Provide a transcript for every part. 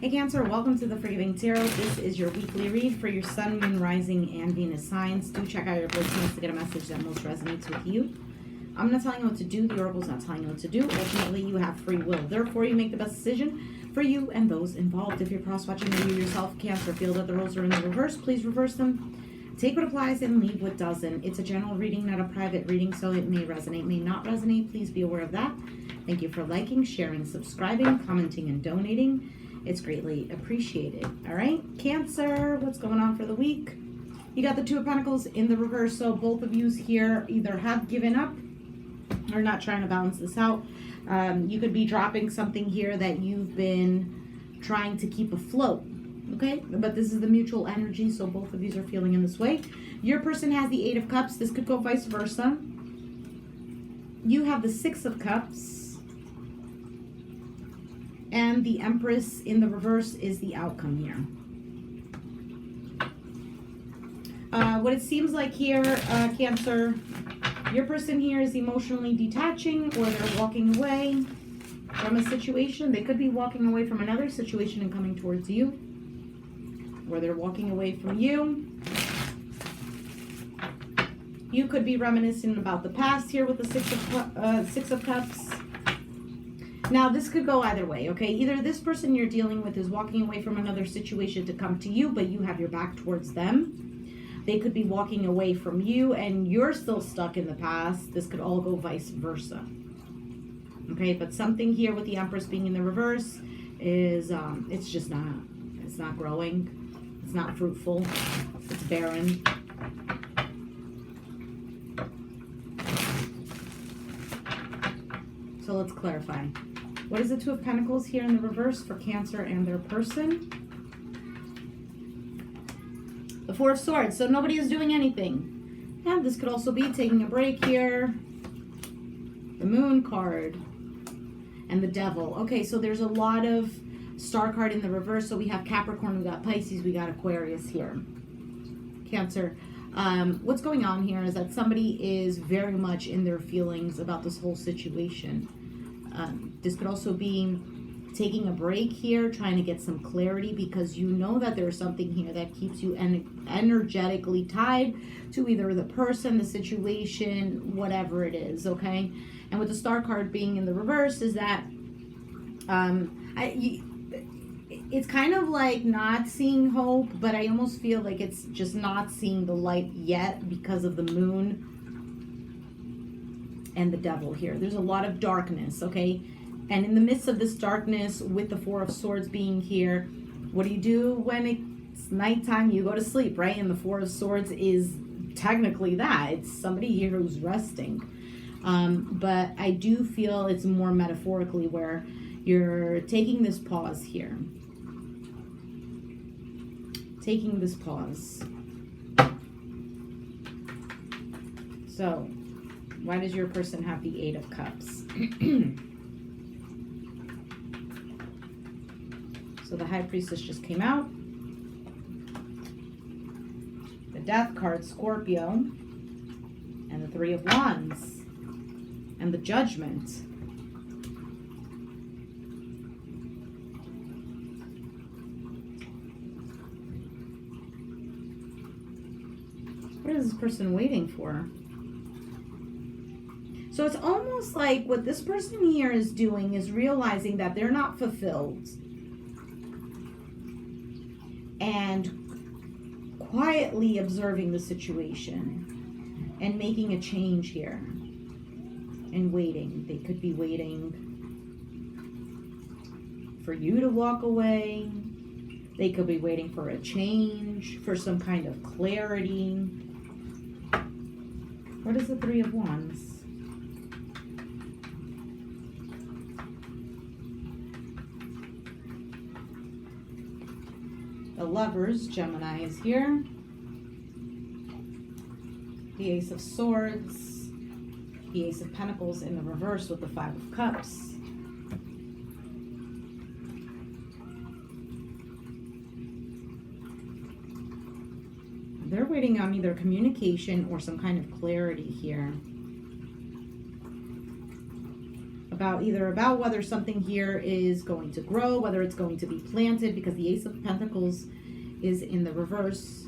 Hey Cancer, welcome to the Forgiving Tarot. This is your weekly read for your Sun, Moon, Rising, and Venus signs. Do check out your placements to get a message that most resonates with you. I'm not telling you what to do. The Oracle's not telling you what to do. Ultimately, you have free will. Therefore, you make the best decision for you and those involved. If you're cross-watching or you yourself, Cancer, feel that the roles are in the reverse, please reverse them. Take what applies and leave what doesn't. It's a general reading, not a private reading, so it may resonate, may not resonate. Please be aware of that. Thank you for liking, sharing, subscribing, commenting, and donating. It's greatly appreciated. All right, Cancer, what's going on for the week? You got the Two of Pentacles in the reverse, so both of you here either have given up or not trying to balance this out. You could be dropping something here that you've been trying to keep afloat, okay? But this is the mutual energy, so both of you are feeling in this way. Your person has the Eight of Cups. This could go vice versa. You have the Six of Cups. And the Empress in the reverse is the outcome here. What it seems like here, Cancer, your person here is emotionally detaching, or they're walking away from a situation. They could be walking away from another situation and coming towards you. Or they're walking away from you. You could be reminiscing about the past here with the Six of Cups. Now, this could go either way, okay? Either this person you're dealing with is walking away from another situation to come to you, but you have your back towards them. They could be walking away from you, and you're still stuck in the past. This could all go vice versa, okay? But something here with the Empress being in the reverse is, it's not growing. It's not fruitful. It's barren. So let's clarify. What is the Two of Pentacles here in the reverse for Cancer and their person? The Four of Swords. So nobody is doing anything. Yeah, this could also be taking a break here. The Moon card. And the Devil. Okay, so there's a lot of Star card in the reverse. So we have Capricorn, we got Pisces, we got Aquarius here. Cancer. What's going on here is that somebody is very much in their feelings about this whole situation. This could also be taking a break here, trying to get some clarity, because you know that there's something here that keeps you energetically tied to either the person, the situation, whatever it is, okay? And with the Star card being in the reverse is that it's kind of like not seeing hope, but I almost feel like it's just not seeing the light yet because of the Moon and the Devil here. There's a lot of darkness, okay? And in the midst of this darkness, with the Four of Swords being here, what do you do when it's nighttime? You go to sleep, right? And the Four of Swords is technically that. It's somebody here who's resting. But I do feel it's more metaphorically where you're taking this pause here. Taking this pause. So, why does your person have the Eight of Cups? So the High Priestess just came out. The Death card, Scorpio. And the Three of Wands. And the Judgment. What is this person waiting for? So it's almost like what this person here is doing is realizing that they're not fulfilled. And quietly observing the situation and making a change here. And waiting. They could be waiting for you to walk away. They could be waiting for a change, for some kind of clarity. What is the Three of Wands? The Lovers, Gemini is here. The Ace of Swords. The Ace of Pentacles in the reverse with the Five of Cups. They're waiting on either communication or some kind of clarity here. about whether something here is going to grow, whether it's going to be planted, because the Ace of Pentacles is in the reverse.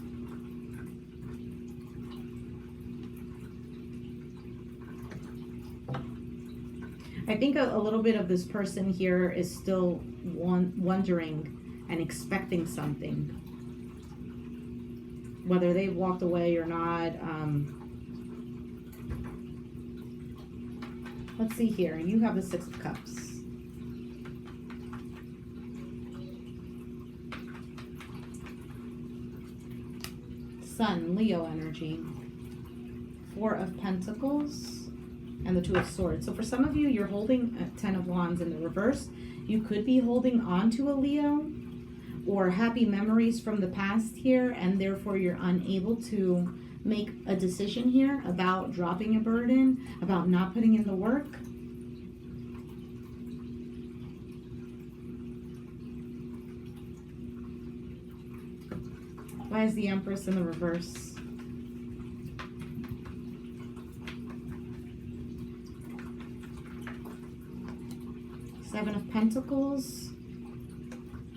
I think a little bit of this person here is still wondering and expecting something, whether they've walked away or not. Let's see here. You have the Six of Cups. Sun, Leo energy. Four of Pentacles. And the Two of Swords. So for some of you, you're holding a Ten of Wands in the reverse. You could be holding on to a Leo or happy memories from the past here, and therefore you're unable to make a decision here about dropping a burden, about not putting in the work. Why is the Empress in the reverse? Seven of Pentacles,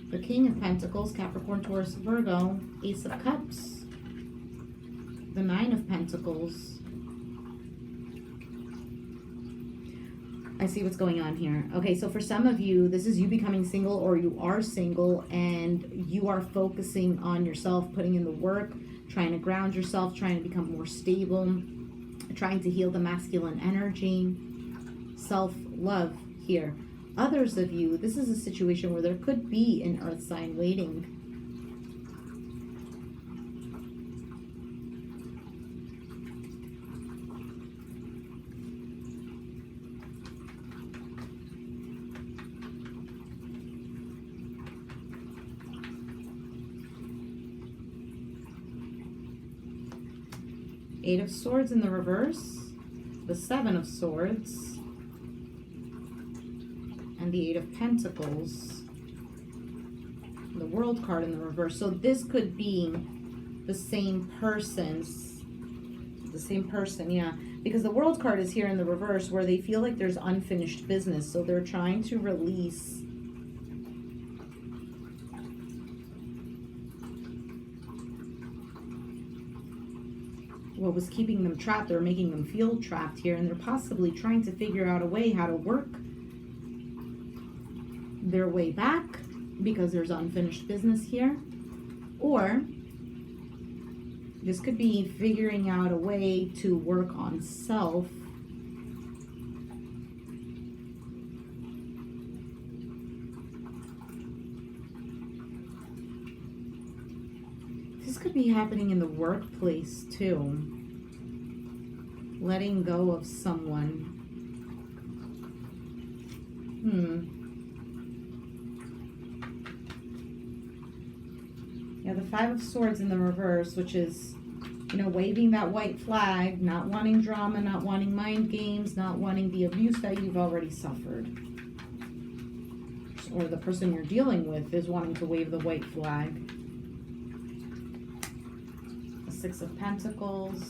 the King of Pentacles, Capricorn, Taurus, Virgo, Ace of Cups, the Nine of Pentacles. I see what's going on here. Okay, so for some of you, this is you becoming single, or you are single and you are focusing on yourself, putting in the work, trying to ground yourself, trying to become more stable, trying to heal the masculine energy, self-love here. Others of you, this is a situation where there could be an earth sign waiting. Eight of Swords in the reverse, the Seven of Swords, and the Eight of Pentacles, the World card in the reverse. So this could be the same person, yeah, because the World card is here in the reverse where they feel like there's unfinished business. So they're trying to release what was keeping them trapped or making them feel trapped here, and they're possibly trying to figure out a way how to work their way back because there's unfinished business here. Or this could be figuring out a way to work on self. This could be happening in the workplace too. Letting go of someone. Yeah, the Five of Swords in the reverse, which is, you know, waving that white flag, not wanting drama, not wanting mind games, not wanting the abuse that you've already suffered. Or the person you're dealing with is wanting to wave the white flag. The Six of Pentacles,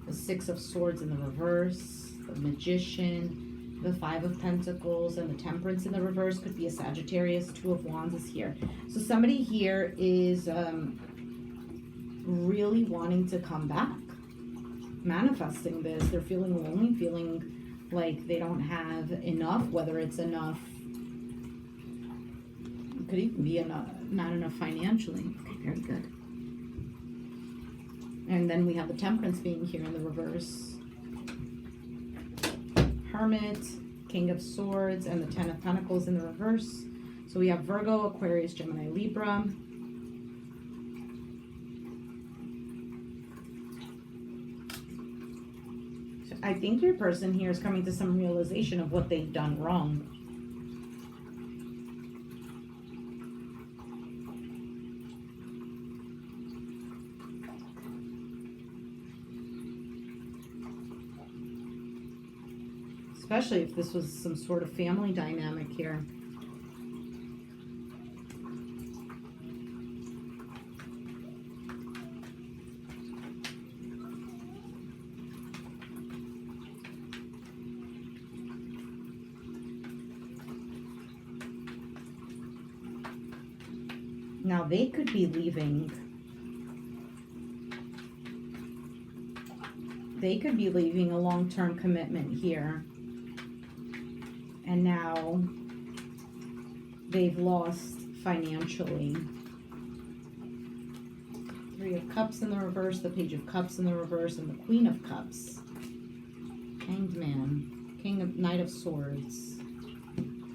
the Six of Swords in the reverse, the Magician, the Five of Pentacles, and the Temperance in the reverse could be a Sagittarius. Two of Wands is here. So somebody here is really wanting to come back, manifesting this. They're feeling lonely, feeling like they don't have enough, whether it's enough, it could even be enough, not enough financially. Okay, very good. And then we have the Temperance being here in the reverse. Hermit, King of Swords, and the Ten of Pentacles in the reverse. So we have Virgo, Aquarius, Gemini, Libra. So I think your person here is coming to some realization of what they've done wrong. Especially if this was some sort of family dynamic here. Now they could be leaving. They could be leaving a long-term commitment here. And now they've lost financially. Three of Cups in the reverse, the Page of Cups in the reverse, and the Queen of Cups. Hanged Man, Knight of Swords,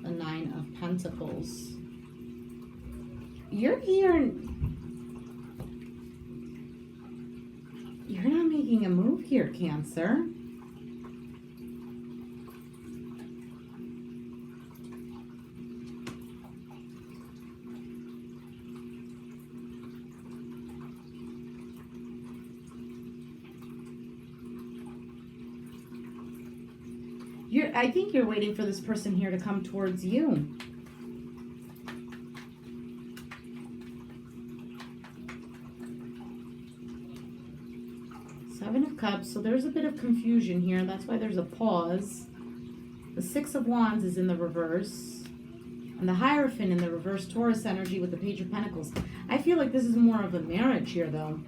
the Nine of Pentacles. You're here and you're not making a move here, Cancer. I think you're waiting for this person here to come towards you. Seven of Cups, so there's a bit of confusion here. That's why there's a pause. The Six of Wands is in the reverse. And the Hierophant in the reverse, Taurus energy with the Page of Pentacles. I feel like this is more of a marriage here, though.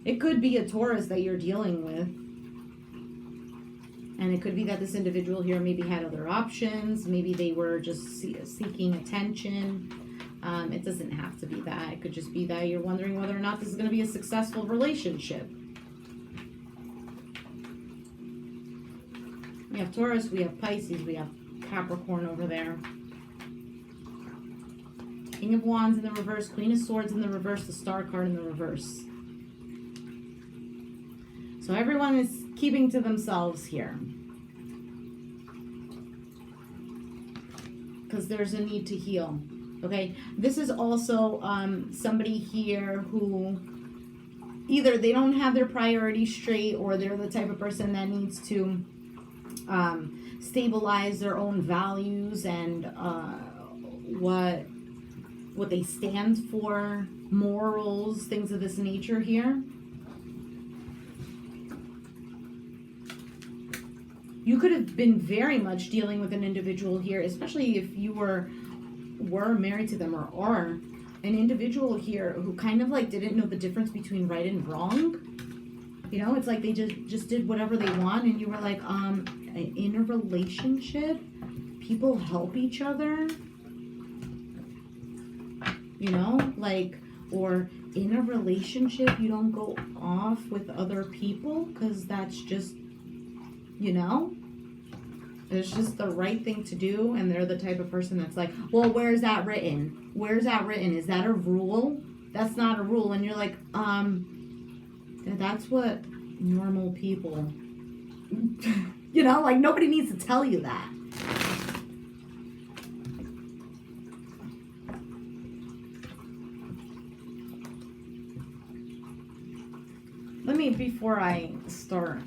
It could be a Taurus that you're dealing with. And it could be that this individual here maybe had other options. Maybe they were just seeking attention. It doesn't have to be that. It could just be that you're wondering whether or not this is going to be a successful relationship. We have Taurus, we have Pisces, we have Capricorn over there. King of Wands in the reverse, Queen of Swords in the reverse, the Star card in the reverse. So everyone is keeping to themselves here. Because there's a need to heal. Okay? This is also somebody here who either they don't have their priorities straight, or they're the type of person that needs to stabilize their own values and what they stand for, morals, things of this nature here. You could have been very much dealing with an individual here, especially if you were married to them or are an individual here who kind of like didn't know the difference between right and wrong. You know, it's like they just did whatever they want, and you were like, in a relationship, people help each other. You know, like, or in a relationship, you don't go off with other people because that's just, you know, it's just the right thing to do. And they're the type of person that's like, well, where's that written? Where's that written? Is that a rule? That's not a rule. And you're like, that's what normal people, you know, like nobody needs to tell you that. Before I start,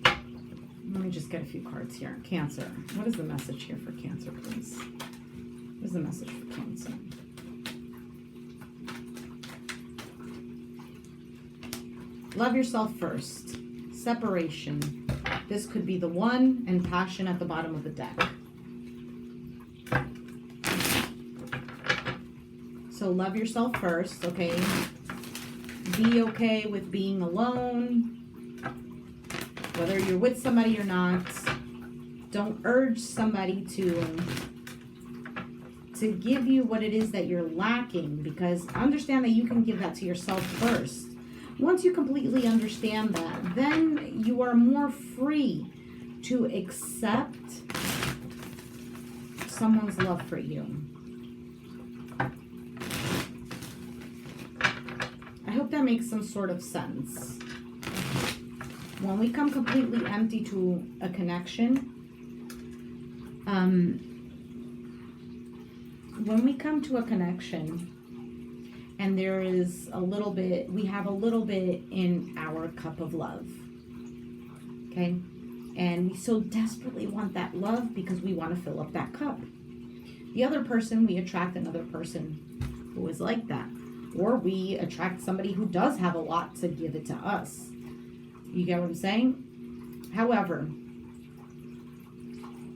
let me just get a few cards here. Cancer. What is the message here for Cancer, please? What is the message for Cancer? Love yourself first. Separation. This could be the one, and passion at the bottom of the deck. So love yourself first, okay? Be okay with being alone, whether you're with somebody or not. Don't urge somebody to give you what it is that you're lacking, because understand that you can give that to yourself first. Once you completely understand that, then you are more free to accept someone's love for you. I hope that makes some sort of sense. When we come completely empty to a connection, when we come to a connection and there is a little bit, we have a little bit in our cup of love, okay? And we so desperately want that love because we want to fill up that cup. The other person, we attract another person who is like that. Or we attract somebody who does have a lot to give it to us. You get what I'm saying? However,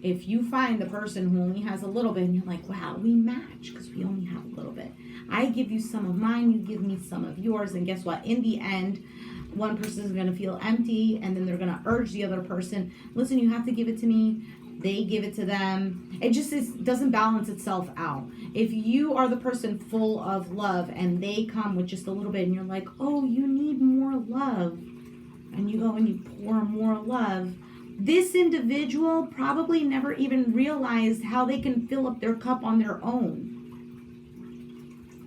if you find the person who only has a little bit and you're like, wow, we match because we only have a little bit. I give you some of mine, you give me some of yours, and guess what? In the end, one person is going to feel empty, and then they're going to urge the other person, listen, you have to give it to me. They give it to them. It just doesn't balance itself out. If you are the person full of love and they come with just a little bit and you're like, oh, you need more love, and you go and you pour more love, this individual probably never even realized how they can fill up their cup on their own.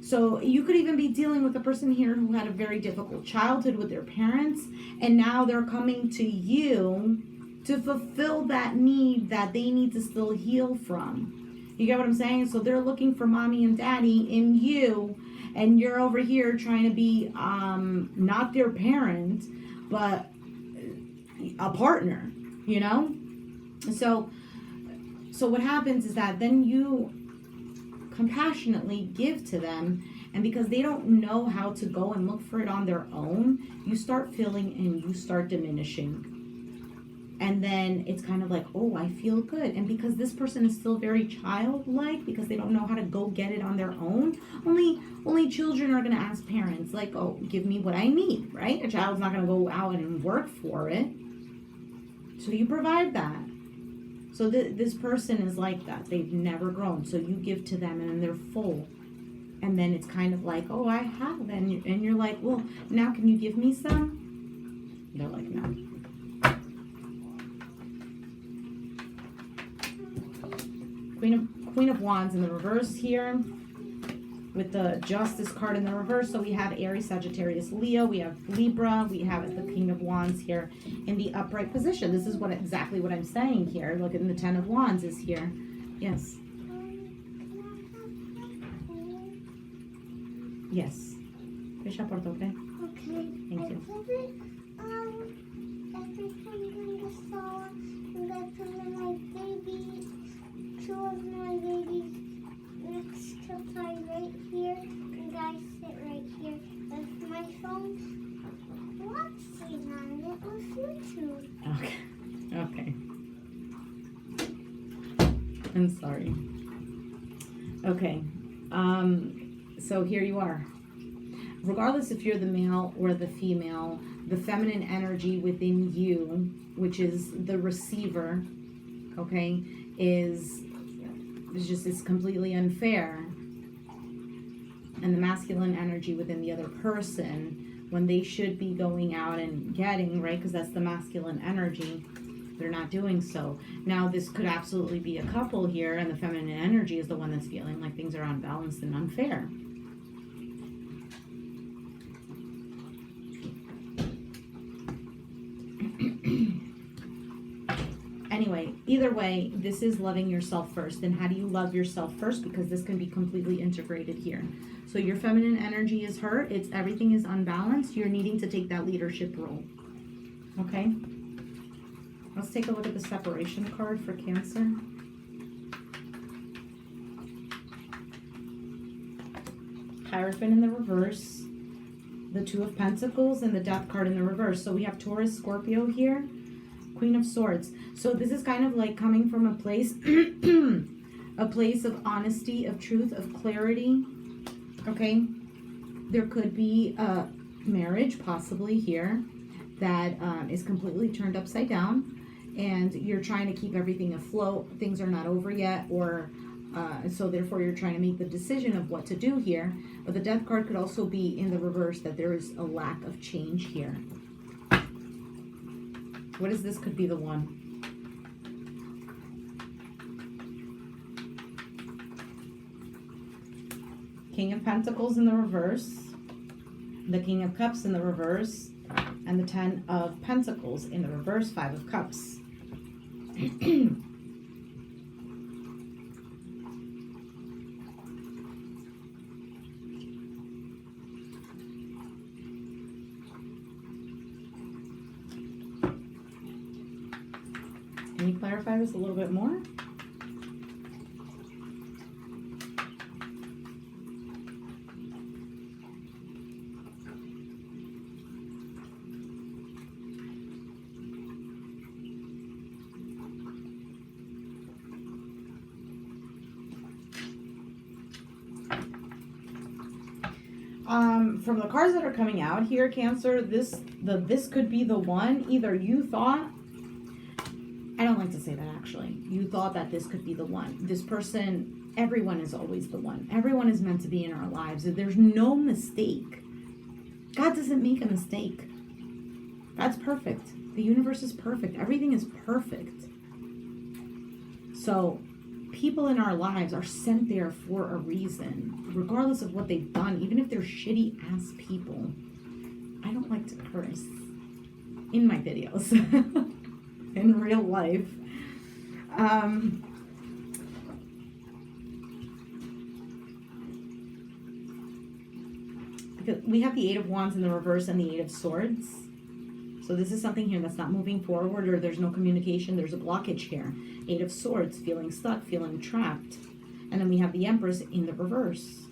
So you could even be dealing with a person here who had a very difficult childhood with their parents, and now they're coming to you to fulfill that need that they need to still heal from. You get what I'm saying? So they're looking for mommy and daddy in you, and you're over here trying to be not their parent, but a partner, you know? So what happens is that then you compassionately give to them, and because they don't know how to go and look for it on their own, you start feeling and you start diminishing. And then it's kind of like, oh, I feel good. And because this person is still very childlike, because they don't know how to go get it on their own, only children are going to ask parents, like, oh, give me what I need, right? A child's not going to go out and work for it. So you provide that. So this person is like that. They've never grown. So you give to them and they're full. And then it's kind of like, oh, I have. And you're like, well, now can you give me some? They're like, no. Queen of Wands in the reverse here with the Justice card in the reverse. So we have Aries, Sagittarius, Leo. We have Libra. We have the King of Wands here in the upright position. This is exactly what I'm saying here. Look, at the 10 of Wands is here. Yes. Yes. Fish up, okay? Okay. Thank you. Two of my babies next to play right here, and I sit right here with my phone watching on it with YouTube. Okay. I'm sorry. Okay. So here you are. Regardless if you're the male or the female, the feminine energy within you, which is the receiver, okay, it's completely unfair. And the masculine energy within the other person, when they should be going out and getting, right, because that's the masculine energy, they're not doing so. Now this could absolutely be a couple here, and the feminine energy is the one that's feeling like things are unbalanced and unfair. Anyway, either way, this is loving yourself first. And how do you love yourself first? Because this can be completely integrated here. So your feminine energy is hurt. Everything is unbalanced. You're needing to take that leadership role. Okay? Let's take a look at the separation card for Cancer. Hierophant in the reverse. The Two of Pentacles and the Death card in the reverse. So we have Taurus, Scorpio here. Queen of Swords. So this is kind of like coming from a place a place of honesty, of truth, of clarity. Okay? There could be a marriage possibly here that is completely turned upside down, and you're trying to keep everything afloat. Things are not over yet, or so therefore you're trying to make the decision of what to do here. But the Death card could also be in the reverse, that there is a lack of change here. What is this? Could be the one. King of Pentacles in the reverse, the King of Cups in the reverse, and the 10 of Pentacles in the reverse, 5 of Cups. Can you clarify this a little bit more? From the cards that are coming out here, Cancer, this could be the one. Either you thought, I don't like to say that actually, you thought that this could be the one. This person, everyone is always the one. Everyone is meant to be in our lives. There's no mistake. God doesn't make a mistake. God's perfect. The universe is perfect. Everything is perfect. So people in our lives are sent there for a reason, regardless of what they've done, even if they're shitty ass people. I don't like to curse in my videos, in real life. Because we have the Eight of Wands in the reverse and the Eight of Swords. So this is something here that's not moving forward, or there's no communication. There's a blockage here. Eight of Swords, feeling stuck, feeling trapped. And then we have the Empress in the reverse.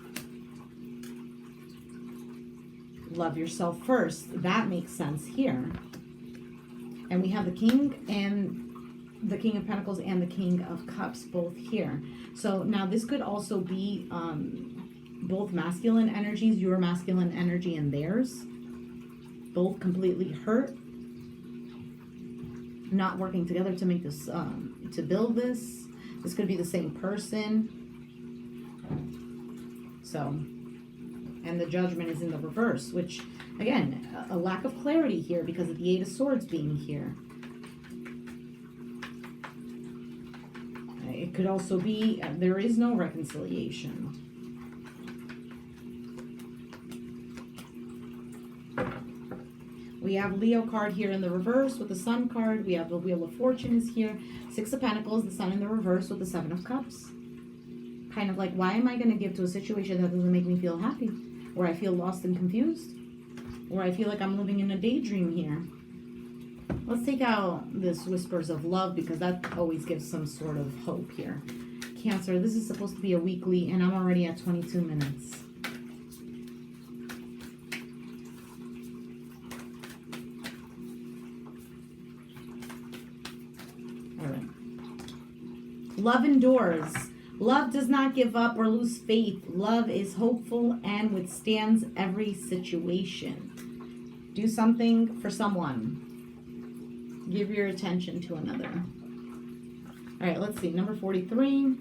Love yourself first. That makes sense here. And we have the King and the King of Pentacles and the King of Cups both here. So now this could also be both masculine energies, your masculine energy and theirs. Both completely hurt. Not working together to make this, to build this. This could be the same person. So, and the Judgment is in the reverse, which, again, a lack of clarity here because of the Eight of Swords being here. It could also be, there is no reconciliation. We have Leo card here in the reverse with the Sun card. We have the Wheel of Fortune is here. Six of Pentacles, the Sun in the reverse with the Seven of Cups. Kind of like, why am I going to give to a situation that doesn't make me feel happy? Where I feel lost and confused? Or I feel like I'm living in a daydream here? Let's take out this Whispers of Love because that always gives some sort of hope here. Cancer, this is supposed to be a weekly and I'm already at 22 minutes. Love endures. Love does not give up or lose faith. Love is hopeful and withstands every situation. Do something for someone. Give your attention to another. All right, let's see. Number 43.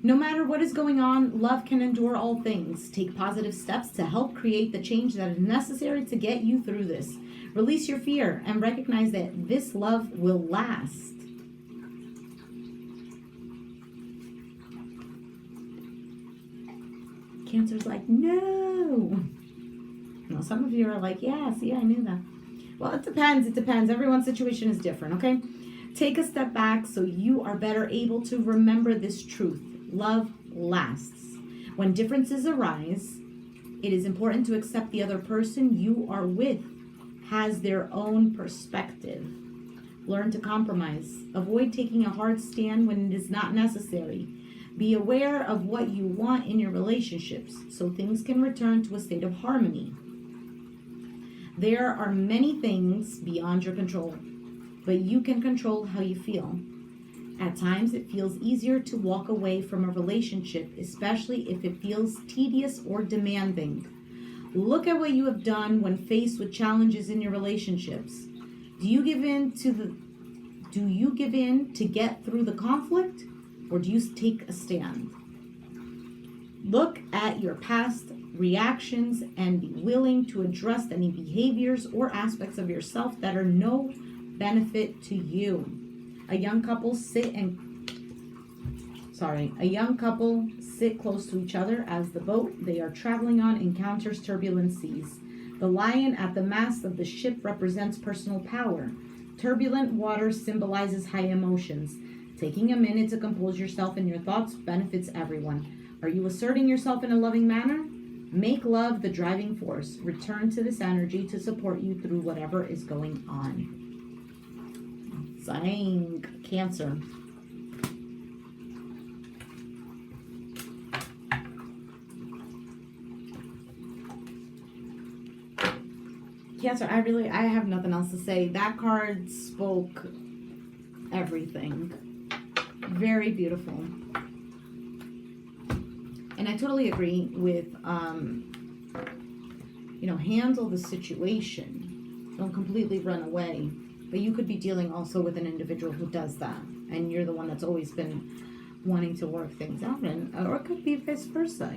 No matter what is going on, love can endure all things. Take positive steps to help create the change that is necessary to get you through this. Release your fear and recognize that this love will last. Cancer's like, no. No, some of you are like, yeah, see, I knew that. Well, it depends. It depends. Everyone's situation is different, okay? Take a step back so you are better able to remember this truth. Love lasts. When differences arise, it is important to accept the other person you are with has their own perspective. Learn to compromise. Avoid taking a hard stand when it is not necessary. Be aware of what you want in your relationships so things can return to a state of harmony. There are many things beyond your control, but you can control how you feel. At times, it feels easier to walk away from a relationship, especially if it feels tedious or demanding. Look at what you have done when faced with challenges in your relationships. Do you give in to get through the conflict, or do you take a stand? Look at your past reactions and be willing to address any behaviors or aspects of yourself that are no benefit to you. A young couple sit close to each other as the boat they are traveling on encounters turbulent seas. The lion at the mast of the ship represents personal power. Turbulent water symbolizes high emotions. Taking a minute to compose yourself and your thoughts benefits everyone. Are you asserting yourself in a loving manner? Make love the driving force. Return to this energy to support you through whatever is going on. Sign Cancer. Cancer, I have nothing else to say. That card spoke everything. Very beautiful. And I totally agree with, handle the situation. Don't completely run away. But you could be dealing also with an individual who does that. And you're the one that's always been wanting to work things out. Or it could be vice versa,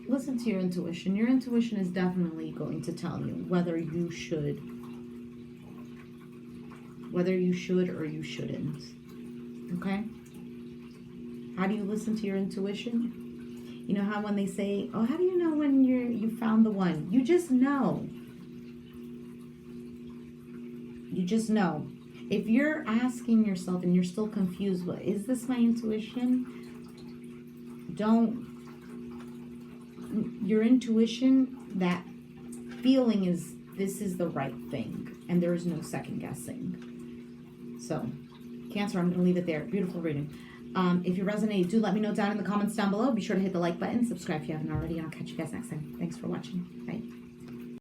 Listen to your intuition. Your intuition is definitely going to tell you whether you should or you shouldn't. Okay? How do you listen to your intuition? You know how when they say, oh, how do you know when you found the one? You just know. You just know. If you're asking yourself and you're still confused, what is this my intuition? Your intuition, that feeling is, this is the right thing. And there is no second guessing. So, Cancer, I'm going to leave it there. Beautiful reading. If you resonate, do let me know down in the comments down below. Be sure to hit the like button, subscribe if you haven't already, and I'll catch you guys next time. Thanks for watching. Bye.